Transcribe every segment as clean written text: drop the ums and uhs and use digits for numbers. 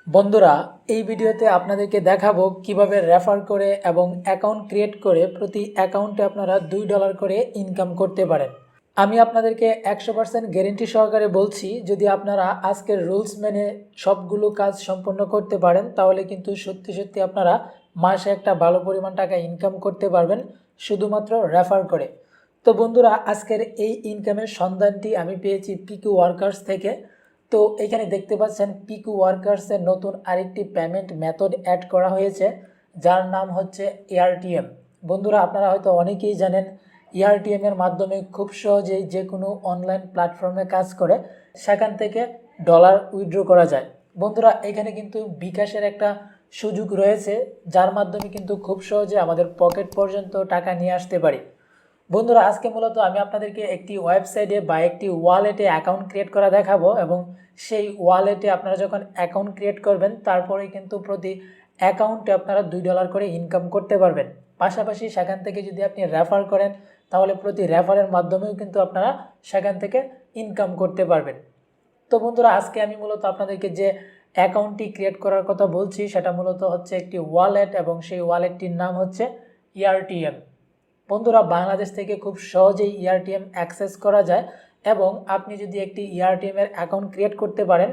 বন্ধুরা, এই ভিডিওতে আপনাদেরকে দেখাবো কিভাবে রেফার করে এবং অ্যাকাউন্ট ক্রিয়েট করে প্রতি অ্যাকাউন্টে আপনারা $2 করে ইনকাম করতে পারেন। আমি আপনাদেরকে 100% গ্যারেন্টি সহকারে বলছি, যদি আপনারা আজকের রুলস মেনে সবগুলো কাজ সম্পন্ন করতে পারেন তাহলে কিন্তু সত্যি সত্যি আপনারা মাসে একটা ভালো পরিমাণ টাকা ইনকাম করতে পারবেন শুধুমাত্র রেফার করে। তো বন্ধুরা, আজকের এই ইনকামের সন্ধানটি আমি পেয়েছি পিকিউ ওয়ার্কার্স থেকে। তো এখানে দেখতে পাচ্ছেন পিকিউ ওয়ার্কার্সের নতুন আরেকটি পেমেন্ট মেথড অ্যাড করা হয়েছে, যার নাম হচ্ছে এআরটিএম। বন্ধুরা, আপনারা হয়তো অনেকেই জানেন এআরটিএমের মাধ্যমে খুব সহজেই যে কোনো অনলাইন প্ল্যাটফর্মে কাজ করে সেখান থেকে ডলার উইথড্র করা যায়। বন্ধুরা, এখানে কিন্তু বিকাশের একটা সুযোগ রয়েছে, যার মাধ্যমে কিন্তু খুব সহজে আমাদের পকেট পর্যন্ত টাকা নিয়ে আসতে পারি। বন্ধুরা, আজকে মূলত আমি আপনাদেরকে একটি ওয়েবসাইটে বা একটি ওয়ালেটে অ্যাকাউন্ট ক্রিয়েট করা দেখাবো, এবং সেই ওয়ালেটে আপনারা যখন অ্যাকাউন্ট ক্রিয়েট করবেন তারপরে কিন্তু প্রতি অ্যাকাউন্টে আপনারা $2 করে ইনকাম করতে পারবেন। পাশাপাশি সেখান থেকে যদি আপনি রেফার করেন তাহলে প্রতি রেফারের মাধ্যমেও কিন্তু আপনারা সেখান থেকে ইনকাম করতে পারবেন। তো বন্ধুরা, আজকে আমি মূলত আপনাদেরকে যে অ্যাকাউন্টটি ক্রিয়েট করার কথা বলছি সেটা মূলত হচ্ছে একটি ওয়ালেট, এবং সেই ওয়ালেটটির নাম হচ্ছে এআরটিএম। বন্ধুরা, বাংলাদেশ থেকে খুব সহজেই এআরটিএম অ্যাক্সেস করা যায়, এবং আপনি যদি একটি এআরটিএমের অ্যাকাউন্ট ক্রিয়েট করতে পারেন,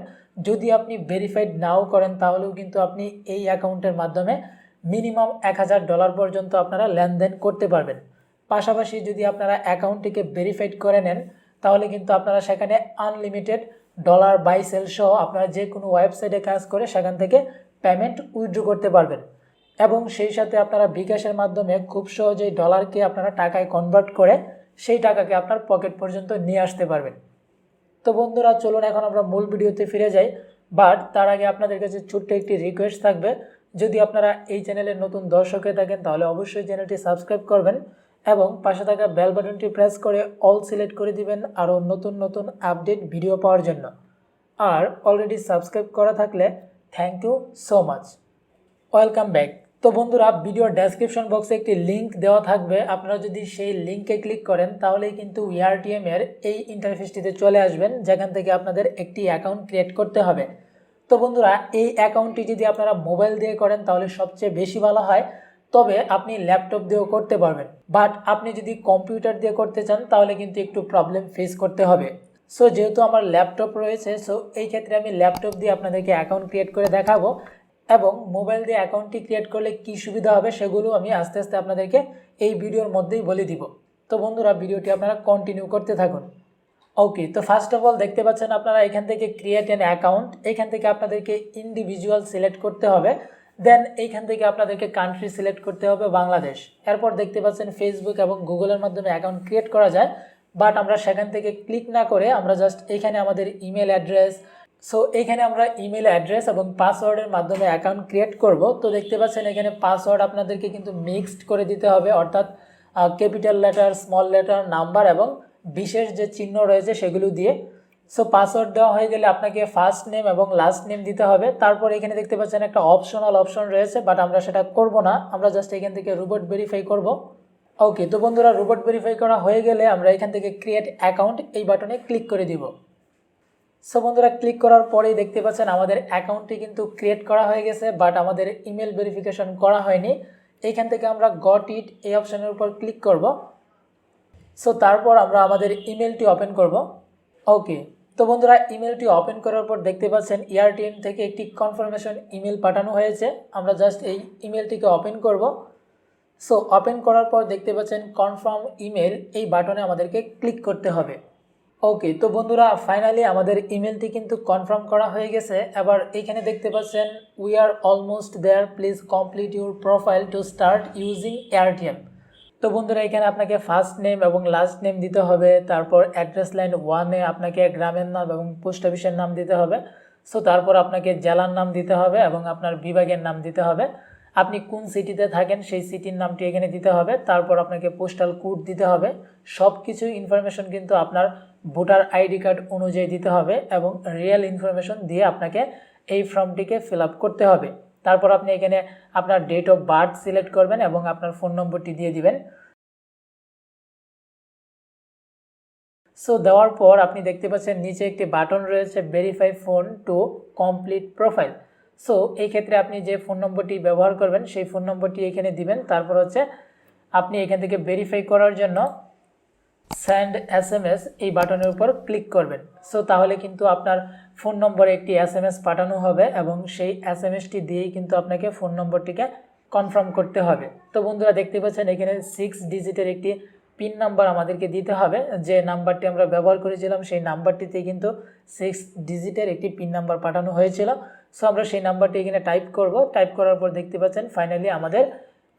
যদি আপনি ভেরিফাইড নাও করেন তাহলেও কিন্তু আপনি এই অ্যাকাউন্টের মাধ্যমে মিনিমাম $1000 পর্যন্ত আপনারা লেনদেন করতে পারবেন। পাশাপাশি যদি আপনারা অ্যাকাউন্টটিকে ভেরিফাইড করে নেন তাহলে কিন্তু আপনারা সেখানে আনলিমিটেড ডলার বাই সেল সহ আপনারা যে কোনো ওয়েবসাইটে কাজ করে সেখান থেকে পেমেন্ট উইথড্র করতে পারবেন, এবং সেই সাথে আপনারা বিকাশের মাধ্যমে খুব সহজেই ডলারকে আপনারা টাকায় কনভার্ট করে সেই টাকাকে আপনার পকেট পর্যন্ত নিয়ে আসতে পারবেন। তো বন্ধুরা, চলুন এখন আমরা মূল ভিডিওতে ফিরে যাই। বাট তার আগে আপনাদের কাছে ছোট্ট একটি রিকোয়েস্ট থাকবে, যদি আপনারা এই চ্যানেলের নতুন দর্শক হয়ে থাকেন তাহলে অবশ্যই চ্যানেলটি সাবস্ক্রাইব করবেন এবং পাশে থাকা বেল বাটনটি প্রেস করে অল সিলেক্ট করে দিবেন আরও নতুন নতুন আপডেট ভিডিও পাওয়ার জন্য। আর অলরেডি সাবস্ক্রাইব করা থাকলে thank you so much. Welcome back. তো বন্ধুরা, ভিডিওর ডেসক্রিপশন বক্সে একটি লিঙ্ক দেওয়া থাকবে, আপনারা যদি সেই লিঙ্কে ক্লিক করেন তাহলেই কিন্তু এআরটিএম এর এই ইন্টারফেসটিতে চলে আসবেন, যেখান থেকে আপনাদের একটি অ্যাকাউন্ট ক্রিয়েট করতে হবে। তো বন্ধুরা, এই অ্যাকাউন্টটি যদি আপনারা মোবাইল দিয়ে করেন তাহলে সবচেয়ে বেশি ভালো হয়, তবে আপনি ল্যাপটপ দিয়েও করতে পারবেন। বাট আপনি যদি কম্পিউটার দিয়ে করতে চান তাহলে কিন্তু একটু প্রবলেম ফেস করতে হবে। সো যেহেতু আমার ল্যাপটপ রয়েছে, সো এই ক্ষেত্রে আমি ল্যাপটপ দিয়ে আপনাদেরকে অ্যাকাউন্ট ক্রিয়েট করে দেখাবো, এবং মোবাইল দিয়ে অ্যাকাউন্টটি ক্রিয়েট করলে কি সুবিধা হবে সেগুলো আমি আস্তে আস্তে আপনাদেরকে এই ভিডিওর মধ্যেই বলে দিব। তো বন্ধুরা, ভিডিওটি আপনারা কন্টিনিউ করতে থাকুন। ওকে, তো ফার্স্ট অফ অল দেখতে পাচ্ছেন আপনারা এখান থেকে ক্রিয়েট অ্যান অ্যাকাউন্ট, এখান থেকে আপনাদেরকে ইন্ডিভিজুয়াল সিলেক্ট করতে হবে। দেন এইখান থেকে আপনাদেরকে কান্ট্রি সিলেক্ট করতে হবে বাংলাদেশ। এরপর দেখতে পাচ্ছেন ফেসবুক এবং গুগলের মাধ্যমে অ্যাকাউন্ট ক্রিয়েট করা যায়, বাট আমরা সেখান থেকে ক্লিক না করে আমরা জাস্ট এইখানে আমাদের ইমেল অ্যাড্রেস, সো এইখানে আমরা ইমেল অ্যাড্রেস এবং পাসওয়ার্ডের মাধ্যমে অ্যাকাউন্ট ক্রিয়েট করব। তো দেখতে পাচ্ছেন এখানে পাসওয়ার্ড আপনাদেরকে কিন্তু মিক্সড করে দিতে হবে, অর্থাৎ capital letter, small letter, number এবং বিশেষ যে চিহ্ন রয়েছে সেগুলো দিয়ে। সো পাসওয়ার্ড দেওয়া হয়ে গেলে আপনাকে ফার্স্ট নেম এবং লাস্ট নেম দিতে হবে। তারপর এখানে দেখতে পাচ্ছেন একটা অপশন রয়েছে, বাট আমরা সেটা করব না, আমরা জাস্ট এখান থেকে রোবট ভেরিফাই করব। ওকে, তো বন্ধুরা, রোবট ভেরিফাই করা হয়ে গেলে আমরা এখান থেকে ক্রিয়েট অ্যাকাউন্ট এই বাটনে ক্লিক করে দিব। সো বন্ধুরা, ক্লিক করার পরেই দেখতে পাচ্ছেন আমাদের অ্যাকাউন্টটি কিন্তু ক্রিয়েট করা হয়ে গেছে, বাট আমাদের ইমেল ভেরিফিকেশন করা হয়নি। এইখান থেকে আমরা গট ইট এই অপশানের উপর ক্লিক করব। সো তারপর আমরা আমাদের ইমেলটি ওপেন করব। ওকে, তো বন্ধুরা, ইমেলটি ওপেন করার পর দেখতে পাচ্ছেন এআরটিএম থেকে একটি কনফার্মেশন ইমেল পাঠানো হয়েছে। আমরা জাস্ট এই ইমেলটিকে ওপেন করব। সো ওপেন করার পর দেখতে পাচ্ছেন কনফার্ম ইমেল, এই বাটনে আমাদেরকে ক্লিক করতে হবে। ওকে, তো বন্ধুরা, ফাইনালি আমাদের ইমেলটি কিন্তু কনফার্ম করা হয়ে গেছে। এবার এইখানে দেখতে পাচ্ছেন we are almost there, please complete your profile to start using ARTM. তো বন্ধুরা, এখানে আপনাকে ফার্স্ট নেম এবং লাস্ট নেম দিতে হবে, তারপর অ্যাড্রেস লাইন 1-এ আপনাকে গ্রামের নাম এবং পোস্ট অফিসের নাম দিতে হবে। সো তারপর আপনাকে জেলার নাম দিতে হবে এবং আপনার বিভাগের নাম দিতে হবে। আপনি কোন সিটিতে থাকেন সেই সিটির নামটি এখানে দিতে হবে। তারপর আপনাকে পোস্টাল কোড দিতে হবে। সব কিছু ইনফরমেশন কিন্তু আপনার ভোটার আইডি কার্ড অনুযায়ী দিতে হবে, এবং রিয়েল ইনফরমেশন দিয়ে আপনাকে এই ফর্মটিকে ফিল আপ করতে হবে। তারপর আপনি এখানে আপনার ডেট অফ বার্থ সিলেক্ট করবেন এবং আপনার ফোন নম্বরটি দিয়ে দিবেন। সো দেওয়ার পর আপনি দেখতে পাচ্ছেন নিচে একটি বাটন রয়েছে verify phone to complete profile. So এই ক্ষেত্রে আপনি যে ফোন নম্বরটি ব্যবহার করবেন সেই ফোন নম্বরটি এখানে দিবেন। তারপর হচ্ছে আপনি এখান থেকে ভেরিফাই করার জন্য সেন্ড SMS এই বাটনের উপর ক্লিক করবেন। সো তাহলে কিন্তু আপনার ফোন নম্বরে একটি SMS পাঠানো হবে এবং সেই SMSটি দিয়েই কিন্তু আপনাকে ফোন নম্বরটিকে কনফার্ম করতে হবে। তো বন্ধুরা দেখতে পাচ্ছেন এখানে 6 ডিজিটের একটি পিন নাম্বার আমাদেরকে দিতে হবে। যে নাম্বারটি আমরা ব্যবহার করেছিলাম সেই নাম্বারটিতে কিন্তু 6 ডিজিটের একটি পিন নাম্বার পাঠানো হয়েছিল। সো আমরা সেই নাম্বারটি এখানে টাইপ করব। টাইপ করার পর দেখতে পাচ্ছেন ফাইনালি আমাদের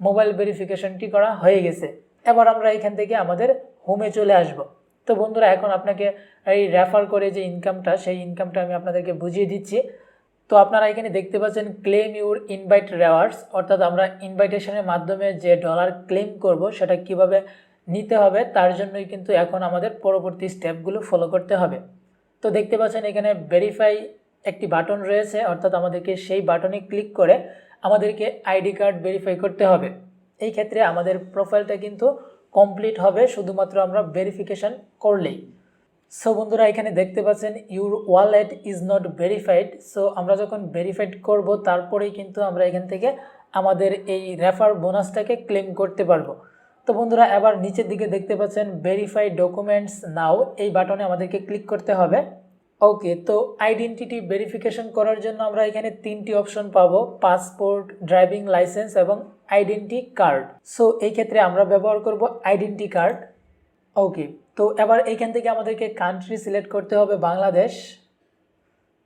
মোবাইল ভেরিফিকেশনটি করা হয়ে গেছে। এবার আমরা এখান থেকে আমাদের হোমে চলে আসব। তো বন্ধুরা এখন আপনাকে এই রেফার করে যে ইনকামটা সেই ইনকামটা আমি আপনাদেরকে বুঝিয়ে দিচ্ছি। তো আপনারা এখানে দেখতে পাচ্ছেন ক্লেম ইউর ইনভাইট রিওয়ার্ডস, অর্থাৎ আমরা ইনভাইটেশনের মাধ্যমে যে ডলার ক্লেম করব সেটা কিভাবে নিতে হবে তার জন্যই কিন্তু এখন আমাদের পরবর্তী স্টেপগুলো ফলো করতে হবে। তো দেখতে পাচ্ছেন এখানে ভেরিফাই একটি বাটন রয়েছে, অর্থাৎ আমাদেরকে সেই বাটনে ক্লিক করে আমাদেরকে আইডি কার্ড ভেরিফাই করতে হবে। এই ক্ষেত্রে আমাদের প্রোফাইলটা কিন্তু কমপ্লিট হবে শুধুমাত্র আমরা ভেরিফিকেশন করলেই। সো বন্ধুরা এখানে দেখতে পাচ্ছেন your wallet is not verified. So আমরা যখন ভেরিফাইড করব তারপরেই কিন্তু আমরা এখান থেকে আমাদের এই রেফার বোনাসটাকে ক্লেম করতে পারবো। তো বন্ধুরা এবার নিচের দিকে দেখতে পাচ্ছেন ভেরিফাই ডকুমেন্টস নাও এই বাটনে আমাদেরকে ক্লিক করতে হবে। ওকে, তো আইডেন্টিটি ভেরিফিকেশন করার জন্য আমরা এখানে 3টি অপশন পাবো, পাসপোর্ট, ড্রাইভিং লাইসেন্স এবং আইডেন্টি কার্ড। সো এই ক্ষেত্রে আমরা ব্যবহার করব আইডেন্টি কার্ড। ওকে, তো এবার এইখান থেকে আমাদেরকে কান্ট্রি সিলেক্ট করতে হবে বাংলাদেশ।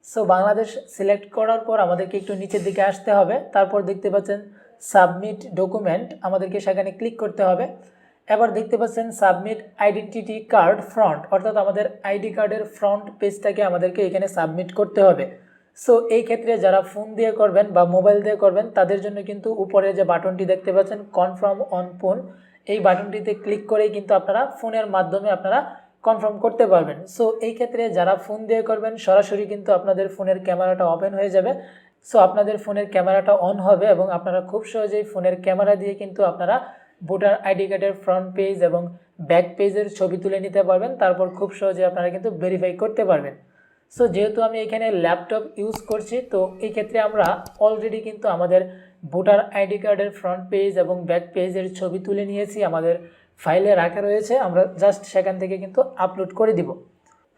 সো বাংলাদেশ সিলেক্ট করার পর আমাদেরকে একটু নিচের দিকে আসতে হবে। তারপর দেখতে পাচ্ছেন সাবমিট ডকুমেন্ট, আমাদেরকে সেখানে ক্লিক করতে হবে। এবার দেখতে পাচ্ছেন সাবমিট আইডেন্টিটি কার্ড ফ্রন্ট, অর্থাৎ আমাদের আইডি কার্ডের ফ্রন্ট পেজটাকে আমাদেরকে এখানে সাবমিট করতে হবে। সো এই ক্ষেত্রে যারা ফোন দিয়ে করবেন বা মোবাইল দিয়ে করবেন তাদের জন্য কিন্তু উপরে যে বাটনটি দেখতে পাচ্ছেন কনফার্ম অন ফোন, এই বাটনটিতে ক্লিক করেই কিন্তু আপনারা ফোনের মাধ্যমে আপনারা কনফার্ম করতে পারবেন। সো এই ক্ষেত্রে যারা ফোন দিয়ে করবেন সরাসরি কিন্তু আপনাদের ফোনের ক্যামেরাটা ওপেন হয়ে যাবে। সো আপনাদের ফোনের ক্যামেরাটা অন হবে এবং আপনারা খুব সহজেই ফোনের ক্যামেরা দিয়ে কিন্তু আপনারা ভোটার আইডি কার্ডের ফ্রন্ট পেজ এবং ব্যাক পেজের ছবি তুলে নিতে পারবেন। তারপর খুব সহজে আপনারা কিন্তু ভেরিফাই করতে পারবেন। সো যেহেতু আমি এখানে ল্যাপটপ ইউজ করছি, তো এই ক্ষেত্রে আমরা অলরেডি কিন্তু আমাদের ভোটার আইডি কার্ডের ফ্রন্ট পেজ এবং ব্যাক পেজের ছবি তুলে নিয়েছি, আমাদের ফাইলে রাখা রয়েছে, আমরা জাস্ট সেখান থেকে কিন্তু আপলোড করে দিব।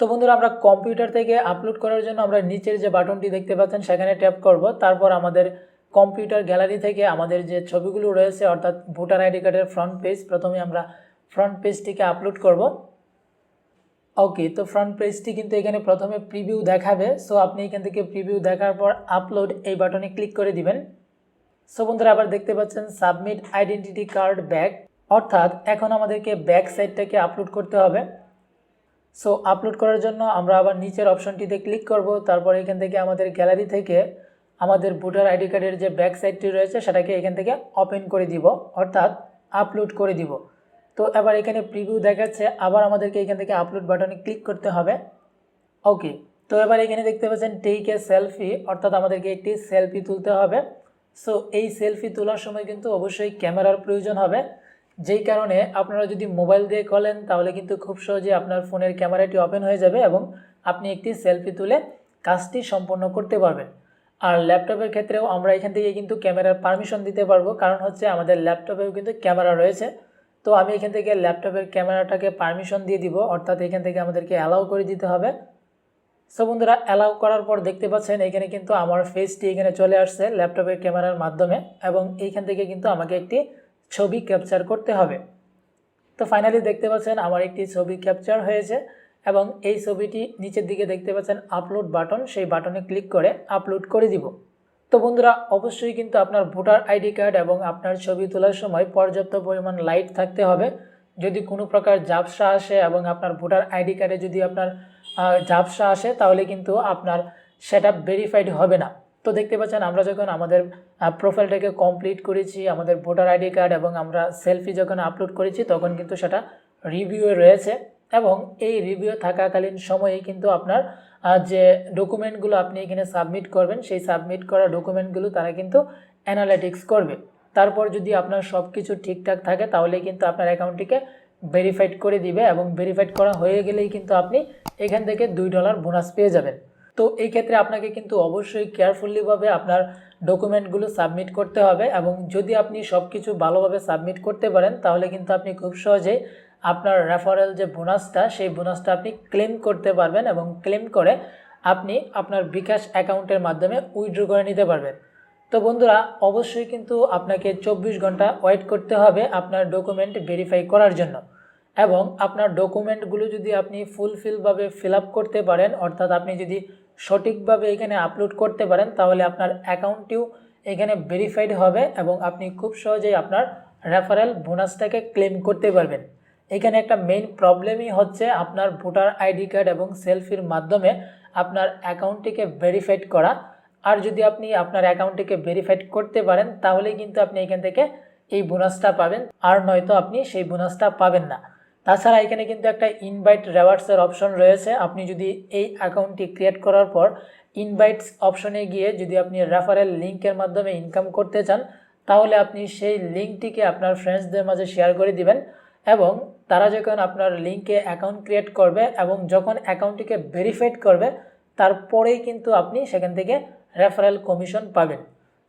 তো বন্ধুরা আমরা কম্পিউটার থেকে আপলোড করার জন্য আমরা নিচের যে বাটনটি দেখতে পাচ্ছেন সেখানে ট্যাপ করব। তারপর আমাদের কম্পিউটার গ্যালারি থেকে আমাদের যে ছবিগুলো রয়েছে অর্থাৎ ভোটার আইডি কার্ডের ফ্রন্ট পেজ, প্রথমে আমরা ফ্রন্ট পেজটিকে আপলোড করব। ওকে, তো ফ্রন্ট পেজটি কিন্তু এখানে প্রথমে প্রিভিউ দেখাবে। সো আপনি এখান থেকে প্রিভিউ দেখার পর আপলোড এই বাটনে ক্লিক করে দিবেন। সো বন্ধুরা আবার দেখতে পাচ্ছেন সাবমিট আইডেন্টিটি কার্ড ব্যাক, অর্থাৎ এখন আমাদেরকে ব্যাক সাইডটাকে আপলোড করতে হবে। সো আপলোড করার জন্য আমরা আবার নিচের অপশনটিতে ক্লিক করব। তারপর এখান থেকে আমাদের গ্যালারি থেকে আমাদের ভোটার আইডি কার্ডের যে ব্যাক সাইডটি রয়েছে সেটাকে এখান থেকে ওপেন করে দিব, অর্থাৎ আপলোড করে দিব। তো এবার এখানে প্রিভিউ দেখাচ্ছে, আবার আমাদেরকে এখান থেকে আপলোড বাটনে ক্লিক করতে হবে। ওকে, তো এবার এখানে দেখতে পাচ্ছেন টেক এ সেলফি, অর্থাৎ আমাদেরকে একটি সেলফি তুলতে হবে। সো এই সেলফি তোলার সময় কিন্তু অবশ্যই ক্যামেরার প্রয়োজন হবে, যেই কারণে আপনারা যদি মোবাইল দিয়ে করেন তাহলে কিন্তু খুব সহজে আপনার ফোনের ক্যামেরাটি ওপেন হয়ে যাবে এবং আপনি একটি সেলফি তুলে কাজটি সম্পন্ন করতে পারবেন। আর ল্যাপটপের ক্ষেত্রেও আমরা এখান থেকে কিন্তু ক্যামেরার পারমিশন দিতে পারবো, কারণ হচ্ছে আমাদের ল্যাপটপেও কিন্তু ক্যামেরা রয়েছে। তো আমি এখান থেকে ল্যাপটপের ক্যামেরাটাকে পারমিশন দিয়ে দিব, অর্থাৎ এখান থেকে আমাদেরকে অ্যালাউ করে দিতে হবে। সো বন্ধুরা অ্যালাউ করার পর দেখতে পাচ্ছেন এখানে কিন্তু আমার ফেসটি এখানে চলে আসছে ল্যাপটপের ক্যামেরার মাধ্যমে এবং এইখান থেকে কিন্তু আমাকে একটি ছবি ক্যাপচার করতে হবে। তো ফাইনালি দেখতে পাচ্ছেন আমার একটি ছবি ক্যাপচার হয়েছে এবং এই ছবিটি নিচের দিকে দেখতে পাচ্ছেন আপলোড বাটন, সেই বাটনে ক্লিক করে আপলোড করে দিব। তো বন্ধুরা অবশ্যই কিন্তু আপনার ভোটার আইডি কার্ড এবং আপনার ছবি তোলার সময় পর্যাপ্ত পরিমাণ লাইট থাকতে হবে। যদি কোনো প্রকার ঝাপসা আসে এবং আপনার ভোটার আইডি কার্ডে যদি আপনার ঝাপসা আসে তাহলে কিন্তু আপনার সেটা ভেরিফাইড হবে না। তো দেখতে পাচ্ছেন আমরা যখন আমাদের প্রোফাইলটাকে কমপ্লিট করেছি, আমাদের ভোটার আইডি কার্ড এবং আমরা সেলফি যখন আপলোড করেছি তখন কিন্তু সেটা রিভিউয়ে রয়েছে এবং এই রিভিউ থাকাকালীন সময়ে কিন্তু আপনার যে ডকুমেন্টগুলো আপনি এখানে সাবমিট করবেন সেই সাবমিট করা ডকুমেন্টগুলো তারা কিন্তু অ্যানালিটিক্স করবে। তারপর যদি আপনার সব কিছু ঠিকঠাক থাকে তাহলে কিন্তু আপনার অ্যাকাউন্টটিকে ভেরিফাইড করে দিবে এবং ভেরিফাইড করা হয়ে গেলেই কিন্তু আপনি এখান থেকে $2 বোনাস পেয়ে যাবেন। তো এই ক্ষেত্রে আপনাকে কিন্তু অবশ্যই কেয়ারফুলিভাবে আপনার ডকুমেন্টগুলো সাবমিট করতে হবে, এবং যদি আপনি সব কিছু ভালোভাবে সাবমিট করতে পারেন তাহলে কিন্তু আপনি খুব সহজেই আপনার রেফারেল যে বোনাসটা সেই বোনাসটা আপনি ক্লেম করতে পারবেন, এবং ক্লেম করে আপনি আপনার বিকাশ অ্যাকাউন্টের মাধ্যমে উইথড্র করে নিতে পারবেন। তো বন্ধুরা, অবশ্যই কিন্তু আপনাকে 24 ঘন্টা ওয়েট করতে হবে আপনার ডকুমেন্ট ভেরিফাই করার জন্য, এবং আপনার ডকুমেন্টগুলো যদি আপনি ফুলফিলভাবে ফিল আপ করতে পারেন, অর্থাৎ আপনি যদি সঠিকভাবে এখানে আপলোড করতে পারেন, তাহলে আপনার অ্যাকাউন্টটিও এখানে ভেরিফাইড হবে এবং আপনি খুব সহজেই আপনার রেফারেল বোনাসটাকে ক্লেম করতে পারবেন। এখানে একটা মেইন প্রবলেমই হচ্ছে আপনার ভোটার আইডি কার্ড এবং সেলফির মাধ্যমে আপনার অ্যাকাউন্টটিকে ভেরিফাইড করা। আর যদি আপনি আপনার অ্যাকাউন্টটিকে ভেরিফাইড করতে পারেন তাহলে কিন্তু আপনি এখান থেকে এই বোনাসটা পাবেন, আর নয়তো আপনি সেই বোনাসটা পাবেন না। তাছাড়া এখানে কিন্তু একটা ইনভাইট রিওয়ার্ডসের অপশন রয়েছে। আপনি যদি এই অ্যাকাউন্টটি ক্রিয়েট করার পর ইনভাইটস অপশনে গিয়ে যদি আপনি রেফারেল লিঙ্কের মাধ্যমে ইনকাম করতে চান, তাহলে আপনি সেই লিঙ্কটিকে আপনার ফ্রেন্ডসদের মাঝে শেয়ার করে দিবেন, এবং তারা যখন আপনার লিঙ্কে অ্যাকাউন্ট ক্রিয়েট করবে এবং যখন অ্যাকাউন্টটিকে ভেরিফাইড করবে, তারপরেই কিন্তু আপনি সেখান থেকে রেফারেল কমিশন পাবেন।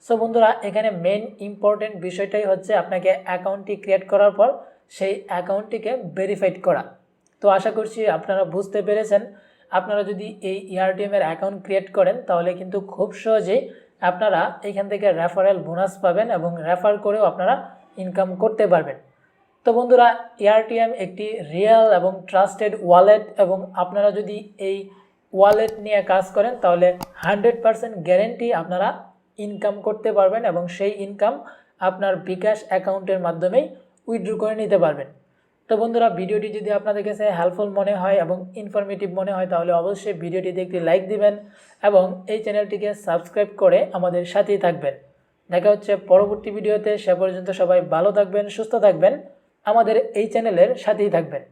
সো বন্ধুরা, এখানে মেইন ইম্পর্টেন্ট বিষয়টাই হচ্ছে আপনাকে অ্যাকাউন্টটি ক্রিয়েট করার পর সেই অ্যাকাউন্টটিকে ভেরিফাইড করা। তো আশা করছি আপনারা বুঝতে পেরেছেন। আপনারা যদি এই এর অ্যাকাউন্ট ক্রিয়েট করেন তাহলে কিন্তু খুব সহজেই আপনারা এখান থেকে রেফারেল বোনাস পাবেন এবং রেফার করেও আপনারা ইনকাম করতে পারবেন। তো বন্ধুরা, একটি রিয়েল এবং ট্রাস্টেড ওয়ালেট, এবং আপনারা যদি এই ওয়ালেট নিয়ে কাজ করেন তাহলে 100% গ্যারেন্টি আপনারা ইনকাম করতে পারবেন, এবং সেই ইনকাম আপনার বিকাশ অ্যাকাউন্টের মাধ্যমেই উইথড্র করে নিতে পারবেন। তো বন্ধুরা, ভিডিওটি যদি আপনাদের কাছে হেল্পফুল মনে হয় এবং ইনফরমেটিভ মনে হয় তাহলে অবশ্যই ভিডিওটিতে একটি লাইক দিবেন এবং এই চ্যানেলটিকে সাবস্ক্রাইব করে আমাদের সাথেই থাকবেন। দেখা হচ্ছে পরবর্তী ভিডিওতে। সে পর্যন্ত সবাই ভালো থাকবেন, সুস্থ থাকবেন, আমাদের এই চ্যানেলের সাথেই থাকবেন।